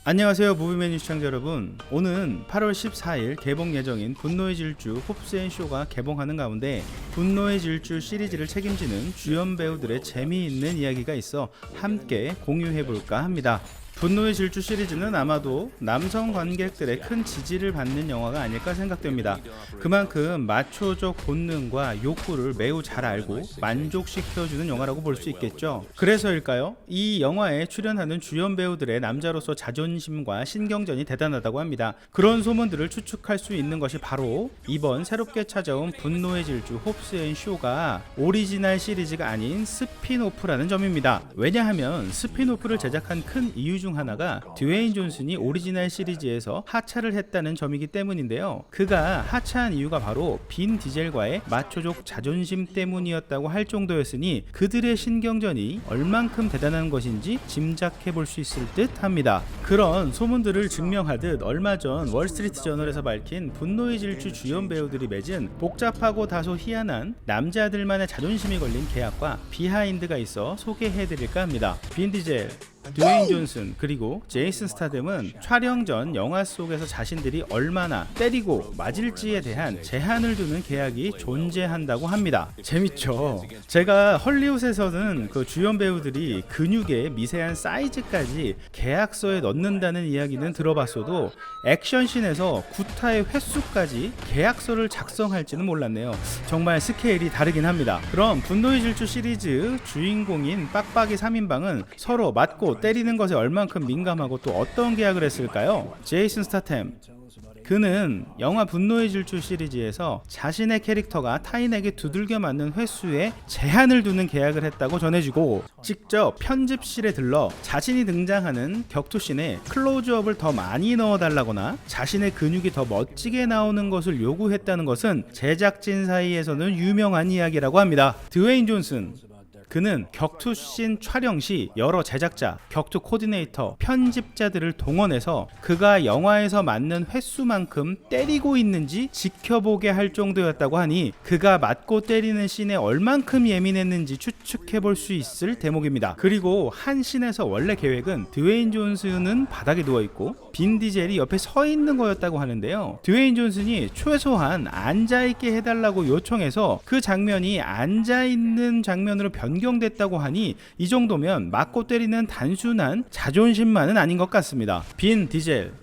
안녕하세요, 무비맨 시청자 여러분. 오는 8월 14일 개봉 예정인 분노의 질주 홉스앤쇼가 개봉하는 가운데 분노의 질주 시리즈를 책임지는 주연 배우들의 재미있는 이야기가 있어 함께 공유해볼까 합니다. 분노의 질주 시리즈는 아마도 남성 관객들의 큰 지지를 받는 영화가 아닐까 생각됩니다. 그만큼 마초적 본능과 욕구를 매우 잘 알고 만족시켜주는 영화라고 볼 수 있겠죠. 그래서일까요? 이 영화에 출연하는 주연 배우들의 남자로서 자존심과 신경전이 대단하다고 합니다. 그런 소문들을 추측할 수 있는 것이 바로 이번 새롭게 찾아온 분노의 질주 홉스앤쇼가 오리지널 시리즈가 아닌 스핀오프라는 점입니다. 왜냐하면 스핀오프를 제작한 큰 이유 중 하나가 드웨인 존슨이 오리지널 시리즈에서 하차를 했다는 점이기 때문인데요. 그가 하차한 이유가 바로 빈 디젤과의 마초족 자존심 때문이었다고 할 정도였으니 그들의 신경전이 얼만큼 대단한 것인지 짐작해 볼 수 있을 듯 합니다. 그런 소문들을 증명하듯 얼마 전 월스트리트 저널에서 밝힌 분노의 질주 주연 배우들이 맺은 복잡하고 다소 희한한 남자들만의 자존심이 걸린 계약과 비하인드가 있어 소개해 드릴까 합니다. 빈 디젤, 드웨인 존슨 그리고 제이슨 스타뎀은 촬영 전 영화 속에서 자신들이 얼마나 때리고 맞을지에 대한 제한을 두는 계약이 존재한다고 합니다. 재밌죠? 제가 헐리우드에서는 그 주연 배우들이 근육의 미세한 사이즈까지 계약서에 넣는다는 이야기는 들어봤어도 액션씬에서 구타의 횟수까지 계약서를 작성할지는 몰랐네요. 정말 스케일이 다르긴 합니다. 그럼 분노의 질주 시리즈 주인공인 빡빡이 3인방은 서로 맞고 때리는 것에 얼만큼 민감하고 또 어떤 계약을 했을까요? 제이슨 스타템, 그는 영화 분노의 질주 시리즈에서 자신의 캐릭터가 타인에게 두들겨 맞는 횟수에 제한을 두는 계약을 했다고 전해지고 직접 편집실에 들러 자신이 등장하는 격투씬에 클로즈업을 더 많이 넣어달라거나 자신의 근육이 더 멋지게 나오는 것을 요구했다는 것은 제작진 사이에서는 유명한 이야기라고 합니다. 드웨인 존슨, 그는 격투씬 촬영 시 여러 제작자, 격투 코디네이터, 편집자들을 동원해서 그가 영화에서 맞는 횟수만큼 때리고 있는지 지켜보게 할 정도였다고 하니 그가 맞고 때리는 씬에 얼만큼 예민했는지 추측해볼 수 있을 대목입니다. 그리고 한 씬에서 원래 계획은 드웨인 존슨은 바닥에 누워있고 빈 디젤이 옆에 서 있는 거였다고 하는데요. 드웨인 존슨이 최소한 앉아있게 해달라고 요청해서 그 장면이 앉아있는 장면으로 변경됐다고 하니 이 정도면 맞고 때리는 단순한 자존심만은 아닌 것 같습니다. 빈 디젤,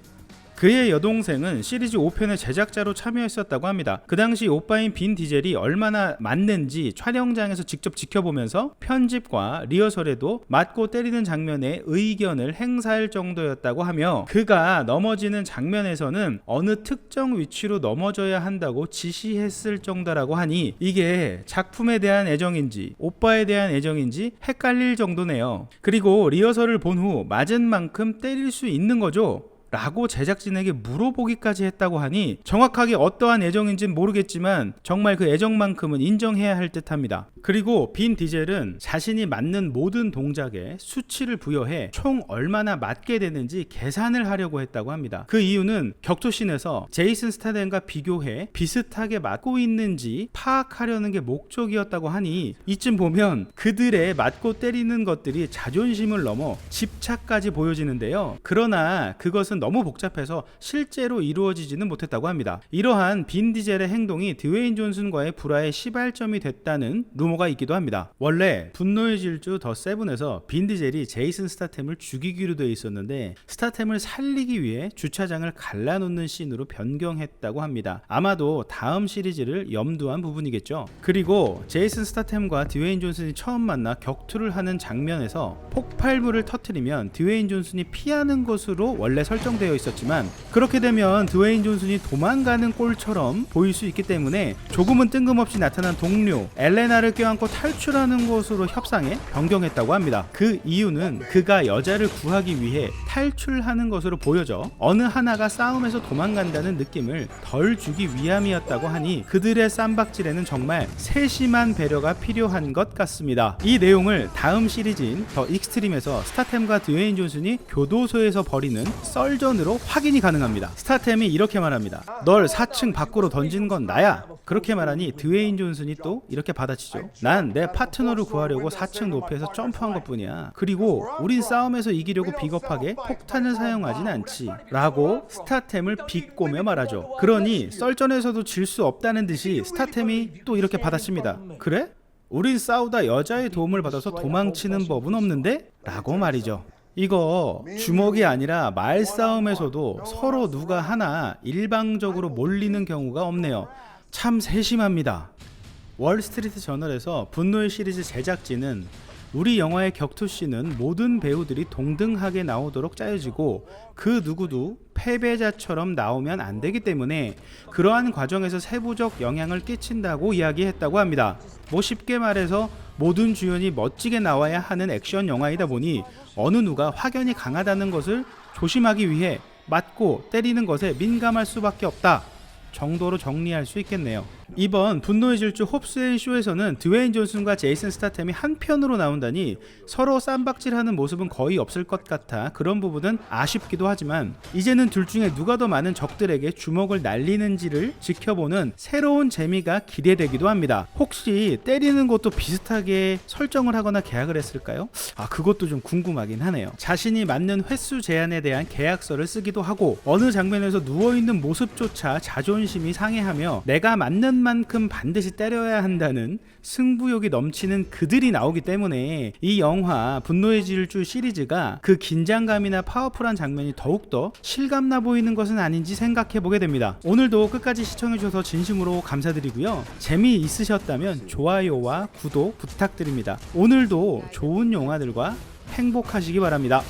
그의 여동생은 시리즈 5편의 제작자로 참여했었다고 합니다. 그 당시 오빠인 빈 디젤이 얼마나 맞는지 촬영장에서 직접 지켜보면서 편집과 리허설에도 맞고 때리는 장면에 의견을 행사할 정도였다고 하며 그가 넘어지는 장면에서는 어느 특정 위치로 넘어져야 한다고 지시했을 정도라고 하니 이게 작품에 대한 애정인지 오빠에 대한 애정인지 헷갈릴 정도네요. 그리고 리허설을 본 후 맞은 만큼 때릴 수 있는 거죠? 라고 제작진에게 물어보기까지 했다고 하니 정확하게 어떠한 애정인지는 모르겠지만 정말 그 애정만큼은 인정해야 할 듯합니다. 그리고 빈 디젤은 자신이 맞는 모든 동작에 수치를 부여해 총 얼마나 맞게 되는지 계산을 하려고 했다고 합니다. 그 이유는 격투씬에서 제이슨 스타뎀과 비교해 비슷하게 맞고 있는지 파악하려는 게 목적이었다고 하니 이쯤 보면 그들의 맞고 때리는 것들이 자존심을 넘어 집착까지 보여지는데요. 그러나 그것은 너무 복잡해서 실제로 이루어지지는 못했다고 합니다. 이러한 빈 디젤의 행동이 드웨인 존슨과의 불화의 시발점이 됐다는 루머가 있기도 합니다. 원래 분노의 질주 더 세븐에서 빈 디젤이 제이슨 스타템을 죽이기로 되어 있었는데 스타템을 살리기 위해 주차장을 갈라놓는 씬으로 변경했다고 합니다. 아마도 다음 시리즈를 염두한 부분이겠죠. 그리고 제이슨 스타템과 드웨인 존슨이 처음 만나 격투를 하는 장면에서 폭발물을 터뜨리면 드웨인 존슨이 피하는 것으로 원래 설정되어 있었지만 그렇게 되면 드웨인 존슨이 도망가는 꼴처럼 보일 수 있기 때문에 조금은 뜬금없이 나타난 동료 엘레나를 껴안고 탈출하는 것으로 협상해 변경했다고 합니다. 그 이유는 그가 여자를 구하기 위해 탈출하는 것으로 보여져 어느 하나가 싸움에서 도망간다는 느낌을 덜 주기 위함이었다고 하니 그들의 쌈박질에는 정말 세심한 배려가 필요한 것 같습니다. 이 내용을 다음 시리즈인 더 익스트림에서 스타템과 드웨인 존슨이 교도소에서 벌이는 썰전으로 확인이 가능합니다. 스타템이 이렇게 말합니다. 널 4층 밖으로 던진 건 나야. 그렇게 말하니 드웨인 존슨이 또 이렇게 받아치죠. 난 내 파트너를 구하려고 4층 높이에서 점프한 것뿐이야. 그리고 우린 싸움에서 이기려고 비겁하게 폭탄을 사용하진 않지 라고 스타템을 비꼬며 말하죠. 그러니 썰전에서도 질 수 없다는 듯이 스타템이 또 이렇게 받아칩니다. 그래? 우린 싸우다 여자의 도움을 받아서 도망치는 법은 없는데? 라고 말이죠. 이거 주먹이 아니라 말싸움에서도 서로 누가 하나 일방적으로 몰리는 경우가 없네요. 참 세심합니다. 월스트리트 저널에서 분노의 시리즈 제작진은 우리 영화의 격투씬은 모든 배우들이 동등하게 나오도록 짜여지고 그 누구도 패배자처럼 나오면 안 되기 때문에 그러한 과정에서 세부적 영향을 끼친다고 이야기했다고 합니다. 뭐 쉽게 말해서 모든 주연이 멋지게 나와야 하는 액션 영화이다 보니 어느 누가 확연히 강하다는 것을 조심하기 위해 맞고 때리는 것에 민감할 수밖에 없다 정도로 정리할 수 있겠네요. 이번 분노의 질주 홉스앤쇼에서는 드웨인 존슨과 제이슨 스타템이 한 편으로 나온다니 서로 쌈박질하는 모습은 거의 없을 것 같아 그런 부분은 아쉽기도 하지만 이제는 둘 중에 누가 더 많은 적들에게 주먹을 날리는지를 지켜보는 새로운 재미가 기대되기도 합니다. 혹시 때리는 것도 비슷하게 설정을 하거나 계약을 했을까요? 그것도 좀 궁금하긴 하네요. 자신이 맞는 횟수 제한에 대한 계약서를 쓰기도 하고 어느 장면에서 누워있는 모습조차 자존심이 상해하며 내가 맞는 만큼 반드시 때려야 한다는 승부욕이 넘치는 그들이 나오기 때문에 이 영화 분노의 질주 시리즈가 그 긴장감이나 파워풀한 장면이 더욱더 실감나 보이는 것은 아닌지 생각해보게 됩니다. 오늘도 끝까지 시청해주셔서 진심으로 감사드리고요. 재미있으셨다면 좋아요와 구독 부탁드립니다. 오늘도 좋은 영화들과 행복하시기 바랍니다.